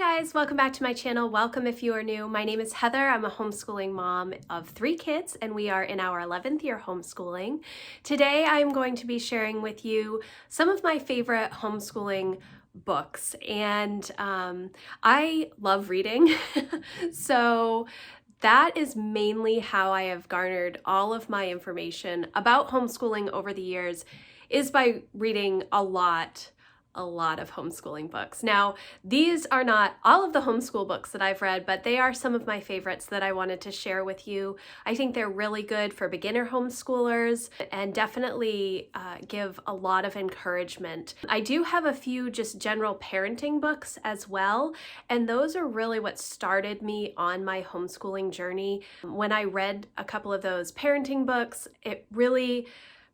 guys, welcome back to my channel. Welcome if you are new. My name is Heather. I'm a homeschooling mom of 3 kids and we are in our 11th year homeschooling. Today I'm going to be sharing with you some of my favorite homeschooling books, and I love reading. So that is mainly how I have garnered all of my information about homeschooling over the years, is by reading a lot of homeschooling books. Now, these are not all of the homeschool books that I've read, but they are some of my favorites that I wanted to share with you. I think they're really good for beginner homeschoolers and definitely give a lot of encouragement. I do have a few just general parenting books as well, and those are really what started me on my homeschooling journey. When I read a couple of those parenting books, it really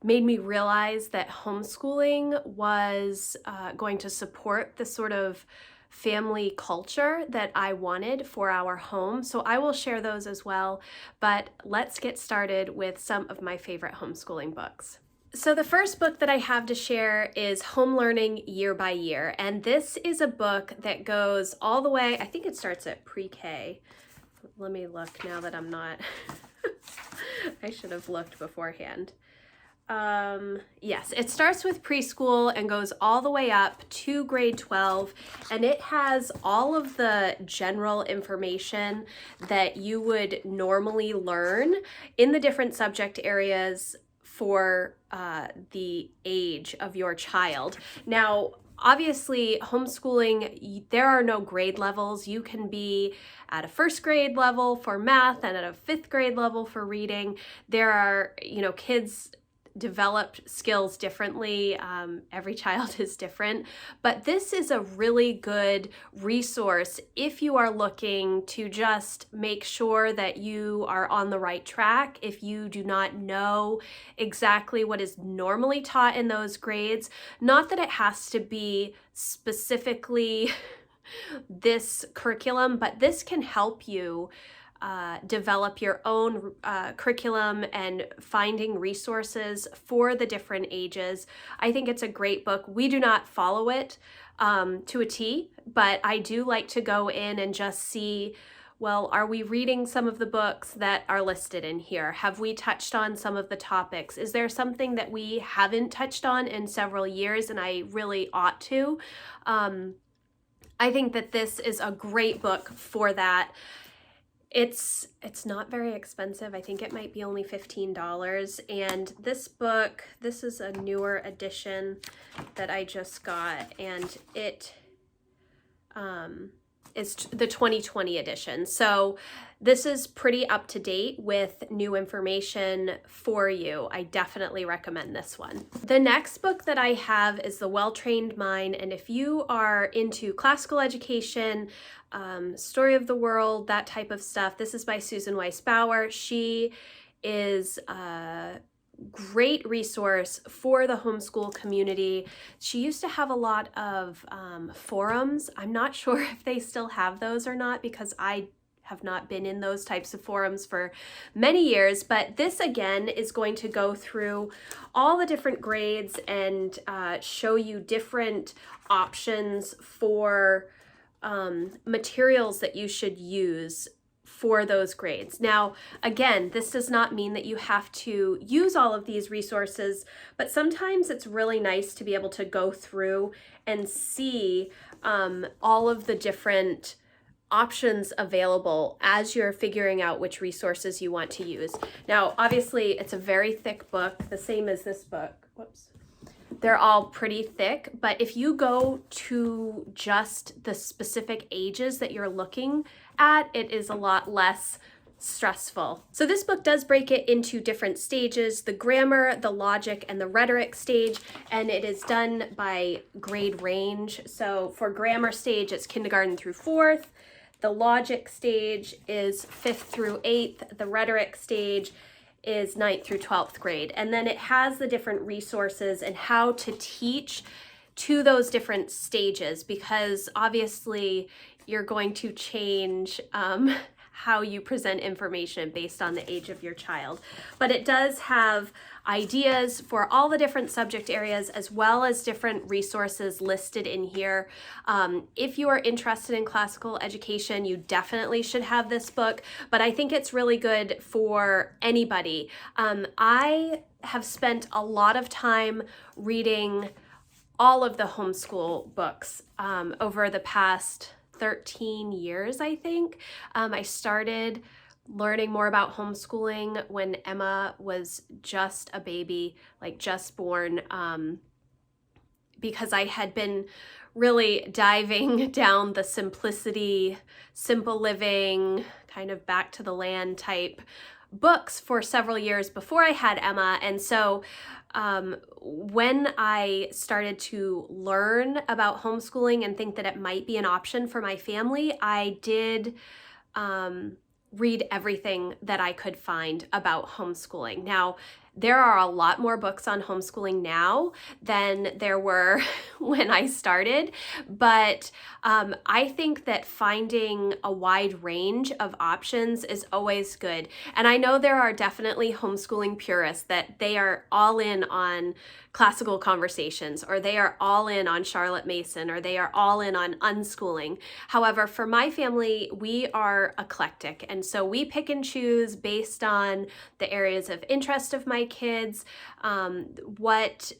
made me realize that homeschooling was going to support the sort of family culture that I wanted for our home. So I will share those as well, but let's get started with some of my favorite homeschooling books. So the first book that I have to share is Home Learning Year by Year, and this is a book that goes all the way, I think it starts at pre-K. Let me look now that I'm not, I should have looked beforehand. Yes, it starts with preschool and goes all the way up to grade 12, and it has all of the general information that you would normally learn in the different subject areas for the age of your child. Now, obviously, homeschooling, there are no grade levels. You can be at a first grade level for math and at a 5th grade level for reading. There are, kids develop skills differently. Every child is different, but this is a really good resource if you are looking to just make sure that you are on the right track. If you do not know exactly what is normally taught in those grades, not that it has to be specifically this curriculum, but this can help you develop your own curriculum and finding resources for the different ages. I think it's a great book. We do not follow it to a T, but I do like to go in and just see, well, are we reading some of the books that are listed in here? Have we touched on some of the topics? Is there something that we haven't touched on in several years and I really ought to? I think that this is a great book for that. It's not very expensive. I think it might be only $15. And this book, this is a newer edition that I just got, and it is the 2020 edition. So this is pretty up to date with new information for you. I definitely recommend this one. The next book that I have is The Well-Trained Mind, and if you are into classical education, story of the world, that type of stuff, this is by Susan Weiss Bauer. She is a great resource for the homeschool community. She used to have a lot of forums. I'm not sure if they still have those or not, because I have not been in those types of forums for many years, but this again is going to go through all the different grades and show you different options for materials that you should use for those grades. Now, again, this does not mean that you have to use all of these resources, but sometimes it's really nice to be able to go through and see all of the different options available as you're figuring out which resources you want to use. Now, obviously, it's a very thick book, the same as this book. Whoops. They're all pretty thick, but if you go to just the specific ages that you're looking at, it is a lot less stressful. So this book does break it into different stages: the grammar, the logic, and the rhetoric stage, and it is done by grade range. So for grammar stage, it's kindergarten through 4th. The logic stage is 5th through 8th. The rhetoric stage is 9th through 12th grade. And then it has the different resources and how to teach to those different stages, because obviously you're going to change how you present information based on the age of your child. But it does have ideas for all the different subject areas as well as different resources listed in here. If you are interested in classical education, you definitely should have this book, but I think it's really good for anybody. I have spent a lot of time reading all of the homeschool books over the past 13 years, I think. I started learning more about homeschooling when Emma was just a baby, like just born, because I had been really diving down the simplicity, simple living, kind of back to the land type books for several years before I had Emma. And so when I started to learn about homeschooling and think that it might be an option for my family, I did read everything that I could find about homeschooling. Now, there are a lot more books on homeschooling now than there were when I started, but I think that finding a wide range of options is always good. And I know there are definitely homeschooling purists that they are all in on classical conversations, or they are all in on Charlotte Mason, or they are all in on unschooling. However, for my family, we are eclectic, and so we pick and choose based on the areas of interest of my kids, what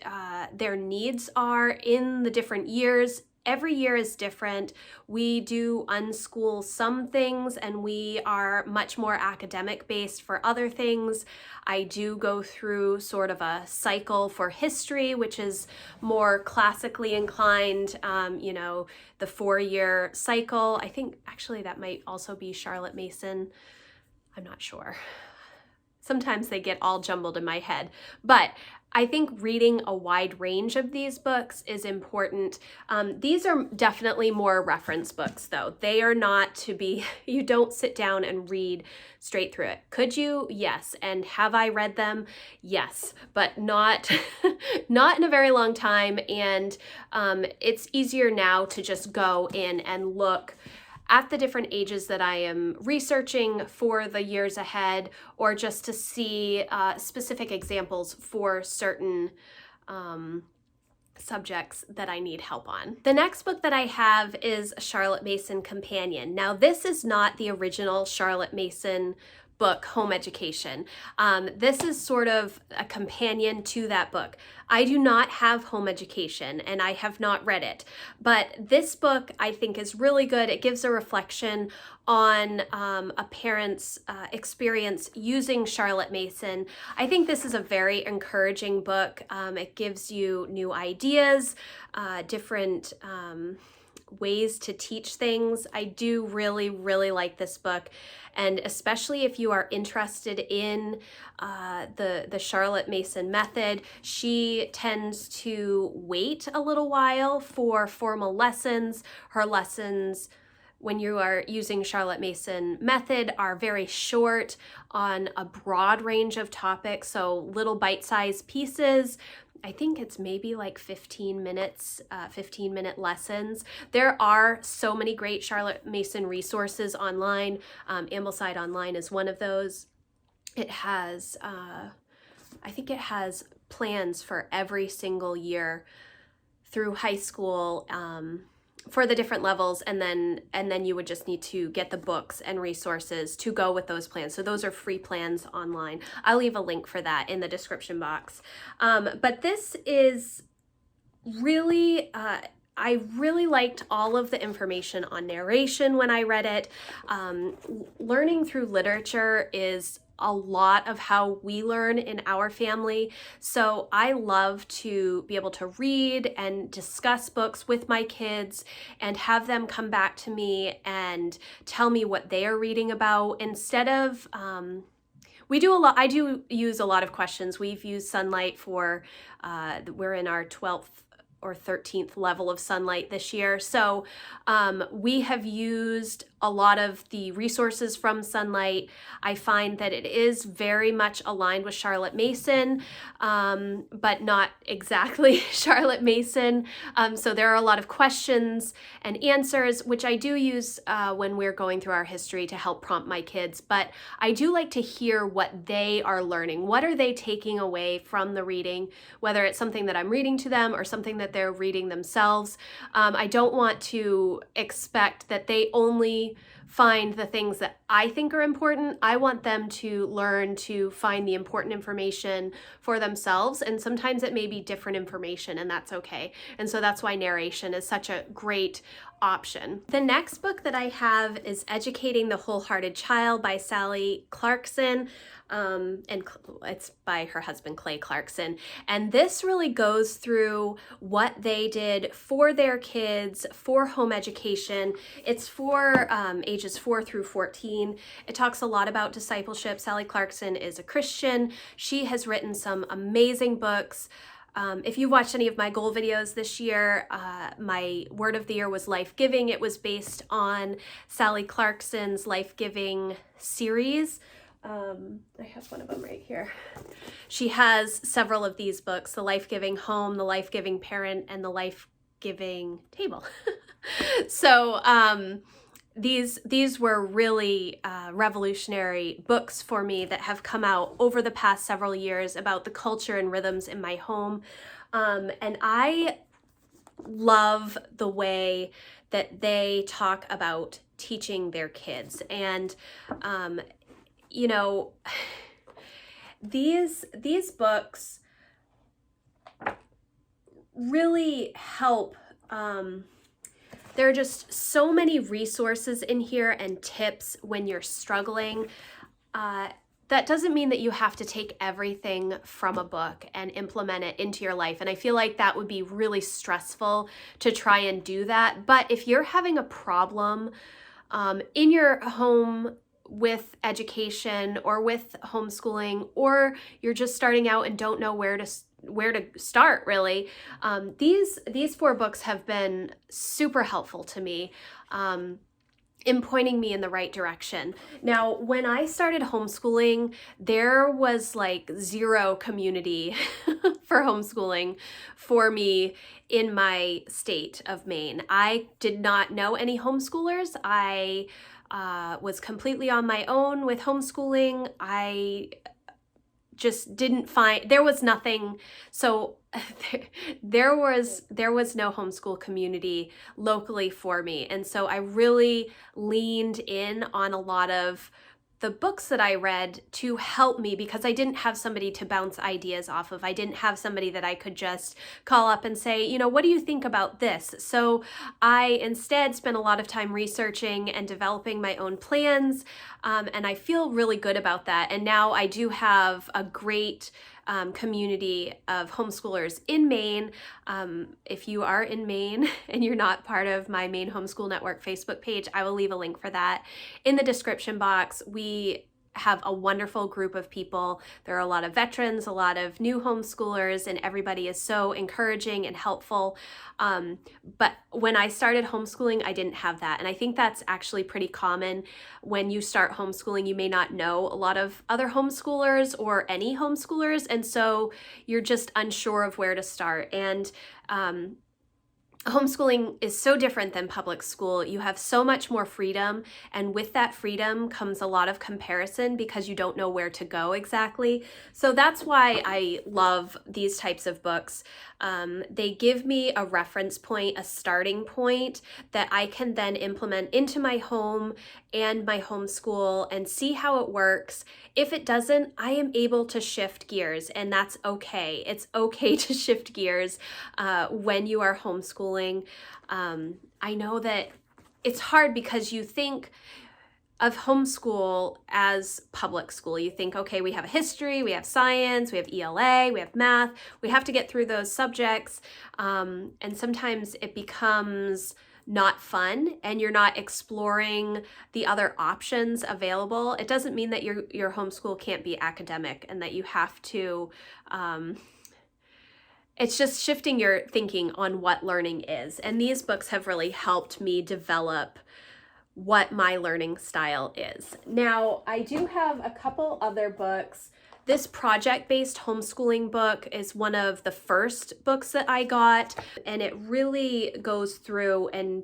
their needs are in the different years. Every year is different. We do unschool some things and we are much more academic based for other things. I do go through sort of a cycle for history, which is more classically inclined, the 4-year cycle. I think actually that might also be Charlotte Mason. I'm not sure. Sometimes they get all jumbled in my head, but I think reading a wide range of these books is important. These are definitely more reference books though. They are not to be, you don't sit down and read straight through it. Could you? Yes. And have I read them? Yes, but not, not in a very long time. And it's easier now to just go in and look at the different ages that I am researching for the years ahead, or just to see specific examples for certain subjects that I need help on. The next book that I have is a Charlotte Mason Companion. Now, this is not the original Charlotte Mason book, Home Education. This is sort of a companion to that book. I do not have Home Education and I have not read it, but this book I think is really good. It gives a reflection on a parent's experience using Charlotte Mason. I think this is a very encouraging book. It gives you new ideas, different ways to teach things. I do really, really like this book. And especially if you are interested in the Charlotte Mason method, she tends to wait a little while for formal lessons. Her lessons, when you are using Charlotte Mason method, are very short on a broad range of topics, so little bite-sized pieces. I think it's maybe like 15 minutes, 15-minute lessons. There are so many great Charlotte Mason resources online. Ambleside Online is one of those. It has, I think it has plans for every single year through high school, for the different levels, and then you would just need to get the books and resources to go with those plans. So those are free plans online. I'll leave a link for that in the description box. But this is really, I really liked all of the information on narration when I read it. Learning through literature is a lot of how we learn in our family. So I love to be able to read and discuss books with my kids and have them come back to me and tell me what they are reading about instead of, I do use a lot of questions. We've used Sunlight for, we're in our 12th or 13th level of sunlight this year. So we have used a lot of the resources from Sunlight. I find that it is very much aligned with Charlotte Mason, but not exactly Charlotte Mason. So there are a lot of questions and answers, which I do use when we're going through our history to help prompt my kids. But I do like to hear what they are learning. What are they taking away from the reading, whether it's something that I'm reading to them or something that they're reading themselves. I don't want to expect that they only find the things that I think are important. I want them to learn to find the important information for themselves, and sometimes it may be different information, and that's okay. And so that's why narration is such a great option. The next book that I have is Educating the Wholehearted Child by Sally Clarkson. And it's by her husband, Clay Clarkson. And this really goes through what they did for their kids for home education. It's for ages 4 through 14. It talks a lot about discipleship. Sally Clarkson is a Christian. She has written some amazing books. If you watched any of my goal videos this year, my word of the year was life-giving. It was based on Sally Clarkson's life-giving series. I have one of them right here. She has several of these books: The Life-Giving Home, The Life-Giving Parent, and The Life-Giving Table. So these were really revolutionary books for me that have come out over the past several years about the culture and rhythms in my home. And I love the way that they talk about teaching their kids. And you know, these books really help. There are just so many resources in here and tips when you're struggling. That doesn't mean that you have to take everything from a book and implement it into your life. And I feel like that would be really stressful to try and do that. But if you're having a problem in your home with education or with homeschooling, or you're just starting out and don't know where to start, really, these 4 books have been super helpful to me in pointing me in the right direction. Now, when I started homeschooling, there was like zero community for homeschooling for me in my state of Maine. I did not know any homeschoolers. I was completely on my own with homeschooling. I just didn't find, there was nothing. So there was no homeschool community locally for me. And so I really leaned in on a lot of the books that I read to help me, because I didn't have somebody to bounce ideas off of. I didn't have somebody that I could just call up and say, you know, what do you think about this? So I instead spent a lot of time researching and developing my own plans, and I feel really good about that. And now I do have a great community of homeschoolers in Maine. If you are in Maine and you're not part of my Maine Homeschool Network Facebook page, I will leave a link for that in the description box. We have a wonderful group of people. There are a lot of veterans, a lot of new homeschoolers, and everybody is so encouraging and helpful. But when I started homeschooling, I didn't have that. And I think that's actually pretty common. When you start homeschooling, you may not know a lot of other homeschoolers or any homeschoolers. And so you're just unsure of where to start. And homeschooling is so different than public school. You have so much more freedom, and with that freedom comes a lot of comparison because you don't know where to go exactly. So that's why I love these types of books. They give me a reference point, a starting point that I can then implement into my home and my homeschool and see how it works. If it doesn't, I am able to shift gears, and that's okay. It's okay to shift gears when you are homeschooling. I know that it's hard because you think of homeschool as public school. You think, okay, we have a history, we have science, we have ELA, we have math, we have to get through those subjects. And sometimes it becomes not fun and you're not exploring the other options available. It doesn't mean that your homeschool can't be academic and that you have to it's just shifting your thinking on what learning is. And these books have really helped me develop what my learning style is. Now, I do have a couple other books. This project-based homeschooling book is one of the first books that I got, and it really goes through and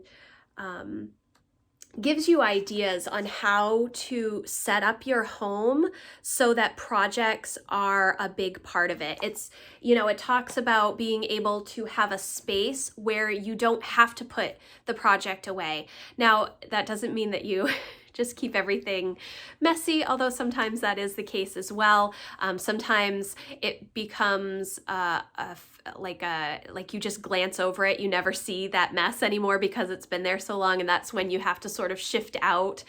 gives you ideas on how to set up your home so that projects are a big part of it. It's, it talks about being able to have a space where you don't have to put the project away. Now, that doesn't mean that you just keep everything messy, although sometimes that is the case as well. Sometimes it becomes like you just glance over it. You never see that mess anymore because it's been there so long, and that's when you have to sort of shift out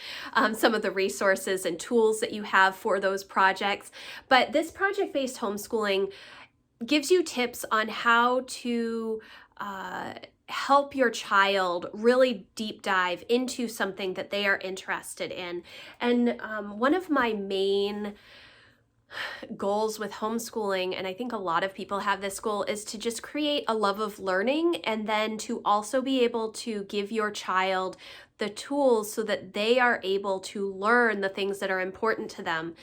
some of the resources and tools that you have for those projects. But this project-based homeschooling gives you tips on how to help your child really deep dive into something that they are interested in. And one of my main goals with homeschooling, and I think a lot of people have this goal, is to just create a love of learning, and then to also be able to give your child the tools so that they are able to learn the things that are important to them.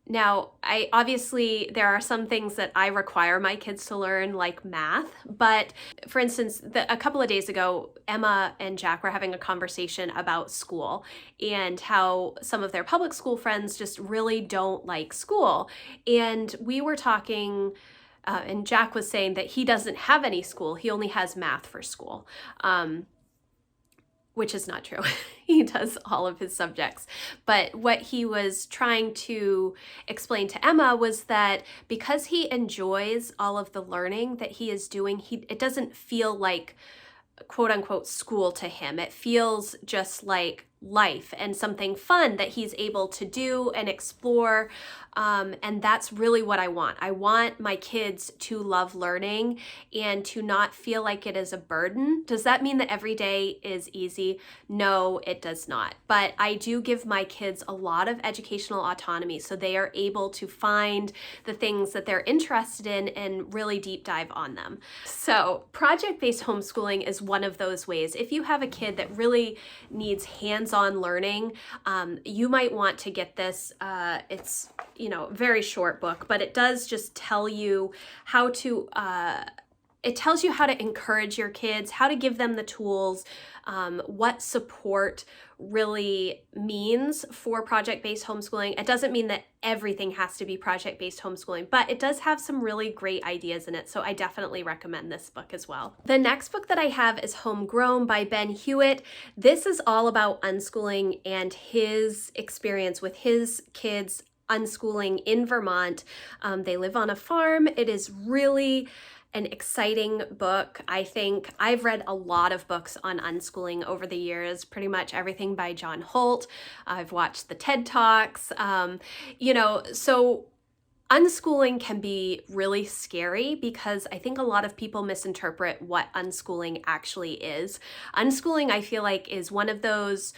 Now, obviously there are some things that I require my kids to learn, like math, but for instance, a couple of days ago, Emma and Jack were having a conversation about school and how some of their public school friends just really don't like school. And we were talking, and Jack was saying that he doesn't have any school, he only has math for school. Which is not true. He does all of his subjects. But what he was trying to explain to Emma was that because he enjoys all of the learning that he is doing, it doesn't feel like quote unquote school to him. It feels just like life and something fun that he's able to do and explore. And that's really what I want. I want my kids to love learning and to not feel like it is a burden. Does that mean that every day is easy? No, it does not. But I do give my kids a lot of educational autonomy so they are able to find the things that they're interested in and really deep dive on them. So project-based homeschooling is one of those ways. If you have a kid that really needs hands-on learning, you might want to get this. It's, very short book, but it does just tell you how to, it tells you how to encourage your kids, how to give them the tools, what support really means for project-based homeschooling. It doesn't mean that everything has to be project-based homeschooling, but it does have some really great ideas in it, so I definitely recommend this book as well. The next book that I have is Homegrown by Ben Hewitt. This is all about unschooling and his experience with his kids unschooling in Vermont. They live on a farm. It is really an exciting book. I think I've read a lot of books on unschooling over the years, pretty much everything by John Holt. I've watched the TED Talks, so unschooling can be really scary because I think a lot of people misinterpret what unschooling actually is. Unschooling, I feel like, is one of those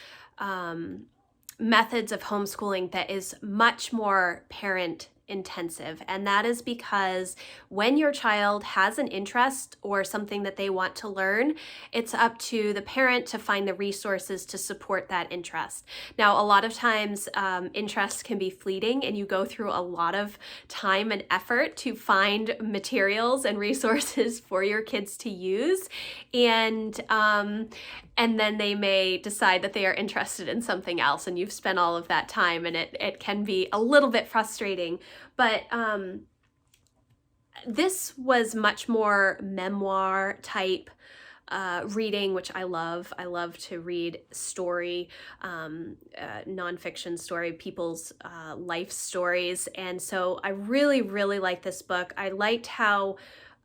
methods of homeschooling that is much more parent intensive. And that is because when your child has an interest or something that they want to learn, it's up to the parent to find the resources to support that interest. Now, a lot of times interests can be fleeting and you go through a lot of time and effort to find materials and resources for your kids to use. And then they may decide that they are interested in something else and you've spent all of that time, and it can be a little bit frustrating. But this was much more memoir type reading, which I love. I love to read story, nonfiction story, people's life stories. And so I really, really liked this book. I liked how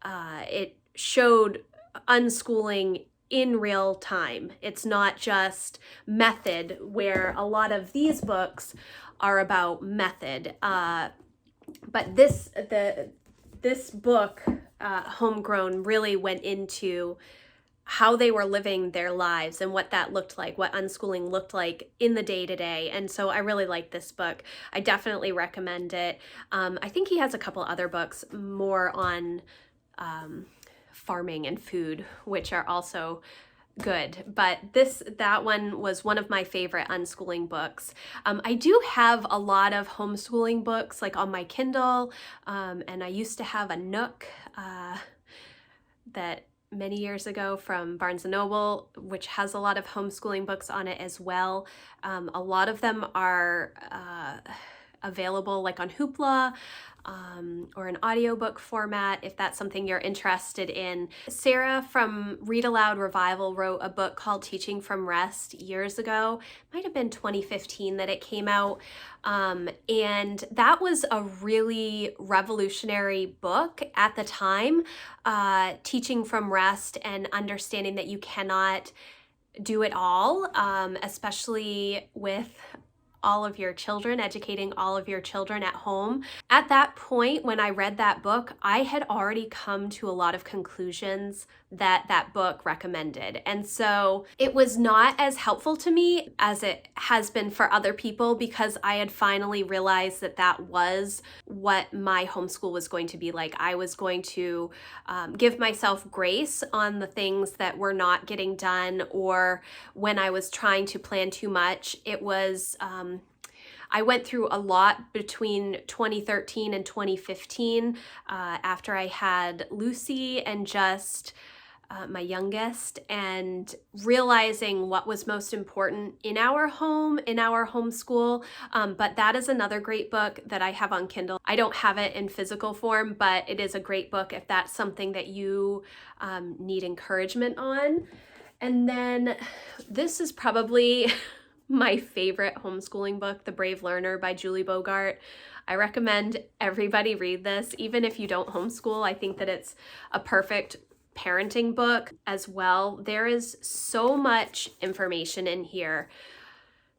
it showed unschooling in real time. It's not just method, where a lot of these books are about method. But this book, Homegrown, really went into how they were living their lives and what that looked like, what unschooling looked like in the day-to-day. And so I really like this book. I definitely recommend it. I think he has a couple other books more on farming and food, which are also good. But that one was one of my favorite unschooling books. I do have a lot of homeschooling books like on my Kindle, and I used to have a Nook that many years ago from Barnes & Noble, which has a lot of homeschooling books on it as well. A lot of them are available like on Hoopla, or an audiobook format if that's something you're interested in. Sarah from Read Aloud Revival wrote a book called Teaching from Rest years ago. Might have been 2015 that it came out. And that was a really revolutionary book at the time, teaching from rest and understanding that you cannot do it all, especially with all of your children, educating all of your children at home. At that point, when I read that book, I had already come to a lot of conclusions that that book recommended. And so it was not as helpful to me as it has been for other people, because I had finally realized that that was what my homeschool was going to be like. I was going to give myself grace on the things that were not getting done, or when I was trying to plan too much. It was I went through a lot between 2013 and 2015 after I had Lucy and just my youngest, and realizing what was most important in our home, in our homeschool. But that is another great book that I have on Kindle. I don't have it in physical form, but it is a great book if that's something that you need encouragement on. And then this is probably my favorite homeschooling book, The Brave Learner by Julie Bogart. I recommend everybody read this, even if you don't homeschool. I think that it's a perfect parenting book as well. There is so much information in here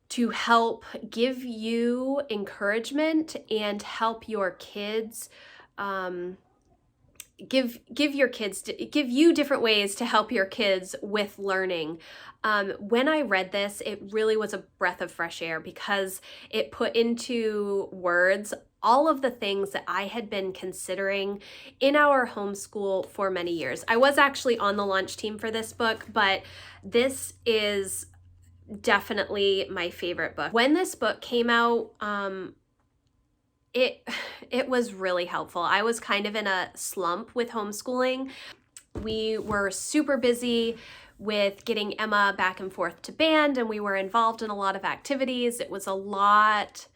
to help give you encouragement and help your kids give you different ways to help your kids with learning. When I read this, it really was a breath of fresh air, because it put into words all of the things that I had been considering in our homeschool for many years. I was actually on the launch team for this book, but this is definitely my favorite book. When this book came out, it was really helpful. I was kind of in a slump with homeschooling. We were super busy with getting Emma back and forth to band, and we were involved in a lot of activities. It was a lot.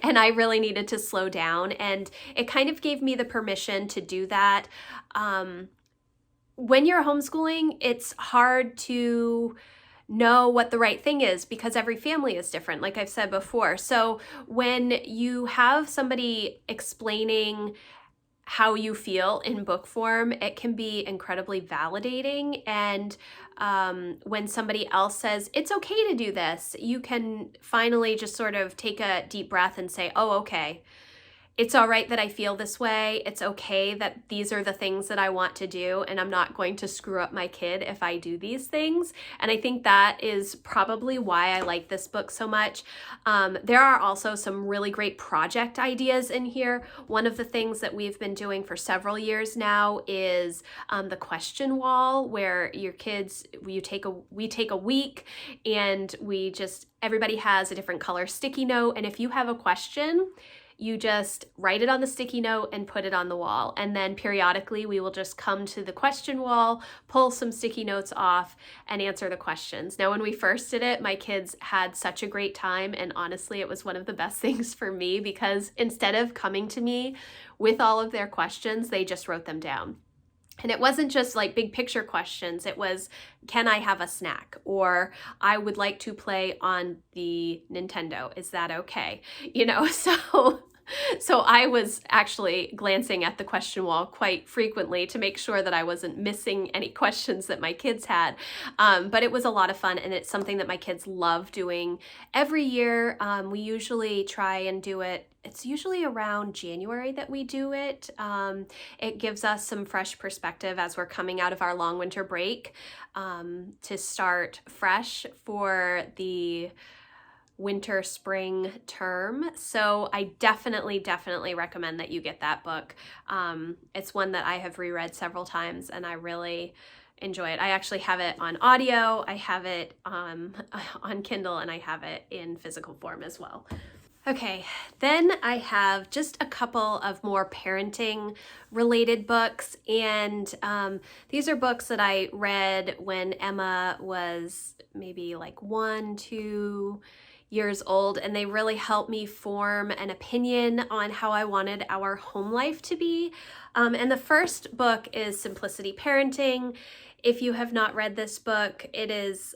And I really needed to slow down, and it kind of gave me the permission to do that. When you're homeschooling, it's hard to know what the right thing is, because every family is different, like I've said before. So when you have somebody explaining how you feel in book form, it can be incredibly validating. And when somebody else says, it's okay to do this, you can finally just sort of take a deep breath and say, oh, okay. It's all right that I feel this way. It's okay that these are the things that I want to do, and I'm not going to screw up my kid if I do these things. And I think that is probably why I like this book so much. There are also some really great project ideas in here. One of the things that we've been doing for several years now is the question wall, where your kids, we take a week, and everybody has a different color sticky note. And if you have a question, you just write it on the sticky note and put it on the wall. And then periodically we will just come to the question wall, pull some sticky notes off, and answer the questions. Now, when we first did it, my kids had such a great time. And honestly, it was one of the best things for me, because instead of coming to me with all of their questions, they just wrote them down. And it wasn't just like big picture questions. It was, can I have a snack? Or I would like to play on the Nintendo. Is that okay? So I was actually glancing at the question wall quite frequently to make sure that I wasn't missing any questions that my kids had. But it was a lot of fun, and it's something that my kids love doing every year. We usually try and do it. It's usually around January that we do it. It gives us some fresh perspective as we're coming out of our long winter break, to start fresh for the winter spring term. So I definitely recommend that you get that book. It's one that I have reread several times and I really enjoy it. I actually have it on audio, I have it on Kindle, and I have it in physical form as well. Okay, then I have just a couple of more parenting related books, and these are books that I read when Emma was maybe like 1, 2 years old, and they really helped me form an opinion on how I wanted our home life to be. And the first book is Simplicity Parenting. If you have not read this book, it is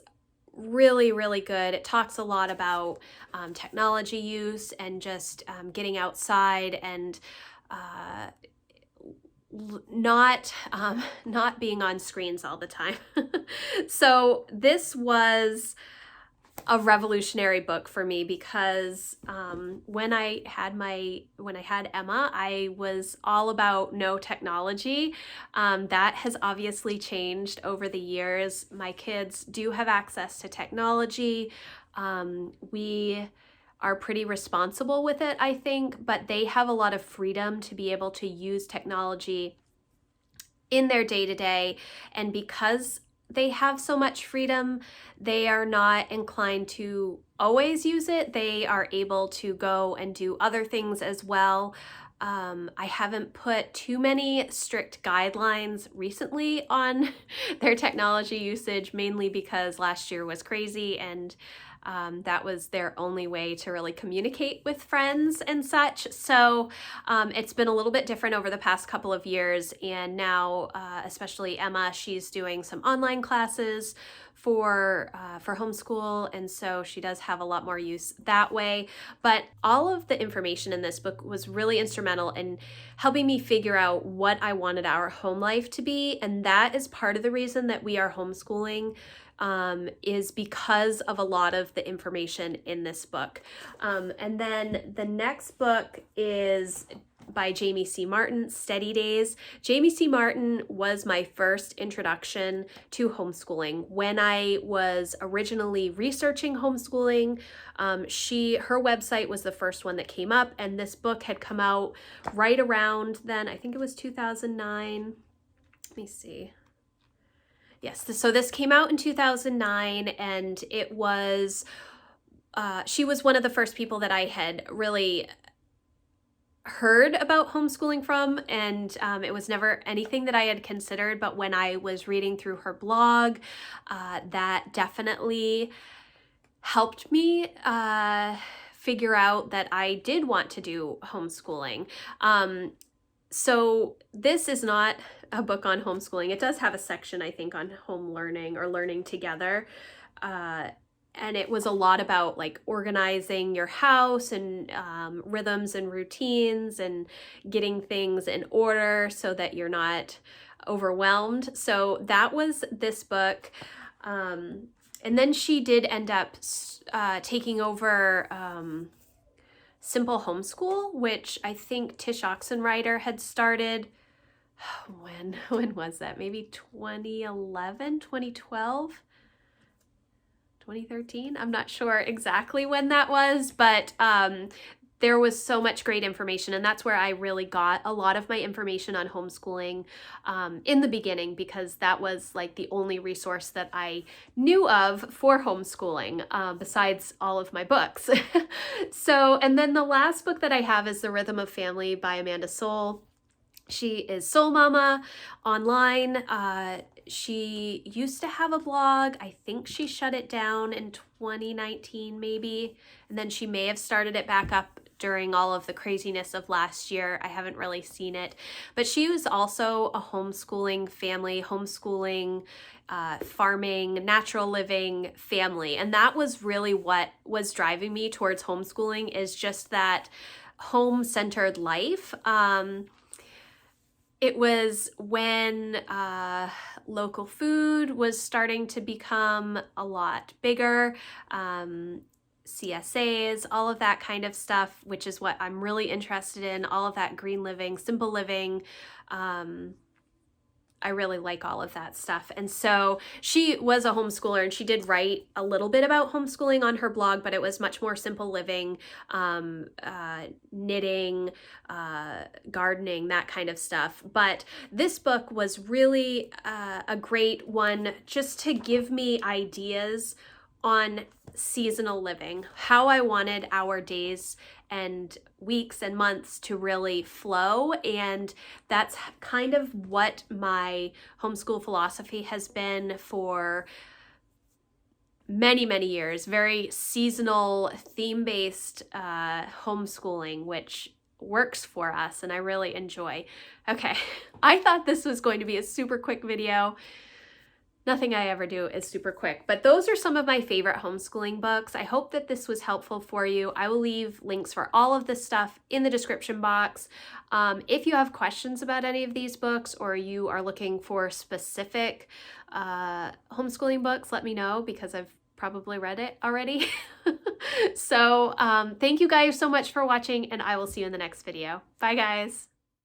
really good. It talks a lot about technology use and just getting outside and not being on screens all the time. So this was a revolutionary book for me because when I had Emma, I was all about no technology. That has obviously changed over the years. My kids do have access to technology. We are pretty responsible with it, I think, but they have a lot of freedom to be able to use technology in their day-to-day, and because they have so much freedom, they are not inclined to always use it. They are able to go and do other things as well. I haven't put too many strict guidelines recently on their technology usage, mainly because last year was crazy and that was their only way to really communicate with friends and such. So it's been a little bit different over the past couple of years, and now especially Emma, she's doing some online classes for homeschool, and so she does have a lot more use that way. But all of the information in this book was really instrumental in helping me figure out what I wanted our home life to be, and that is part of the reason that we are homeschooling, is because of a lot of the information in this book. And then the next book is by Jamie C. Martin, Steady Days. Jamie C. Martin was my first introduction to homeschooling. When I was originally researching homeschooling, her website was the first one that came up, and this book had come out right around then. I think it was 2009. Let me see. Yes, so this came out in 2009, and it was, she was one of the first people that I had really heard about homeschooling from, and it was never anything that I had considered, but when I was reading through her blog, that definitely helped me figure out that I did want to do homeschooling. So this is not a book on homeschooling. It does have a section, I think, on home learning or learning together. And it was a lot about like organizing your house and rhythms and routines and getting things in order so that you're not overwhelmed. So that was this book. And then she did end up taking over Simple Homeschool, which I think Tish Oxenreider had started. When was that? Maybe 2011, 2012, 2013? I'm not sure exactly when that was, but there was so much great information, and that's where I really got a lot of my information on homeschooling in the beginning, because that was like the only resource that I knew of for homeschooling besides all of my books. So, and then the last book that I have is The Rhythm of Family by Amanda Soul. She is Soul Mama online. She used to have a blog. I think she shut it down in 2019 maybe, and then she may have started it back up during all of the craziness of last year. I haven't really seen it, but she was also a homeschooling family, farming, natural living family, and that was really what was driving me towards homeschooling, is just that home-centered life. It was when local food was starting to become a lot bigger, CSAs, all of that kind of stuff, which is what I'm really interested in, all of that green living, simple living, I really like all of that stuff. And so she was a homeschooler, and she did write a little bit about homeschooling on her blog, but it was much more simple living, knitting, gardening, that kind of stuff. But this book was really a great one just to give me ideas on seasonal living, how I wanted our days and weeks and months to really flow. And that's kind of what my homeschool philosophy has been for many, many years. Very seasonal, theme-based homeschooling, which works for us and I really enjoy. Okay, I thought this was going to be a super quick video. Nothing I ever do is super quick, but those are some of my favorite homeschooling books. I hope that this was helpful for you. I will leave links for all of this stuff in the description box. If you have questions about any of these books, or you are looking for specific homeschooling books, let me know, because I've probably read it already. So thank you guys so much for watching, and I will see you in the next video. Bye guys.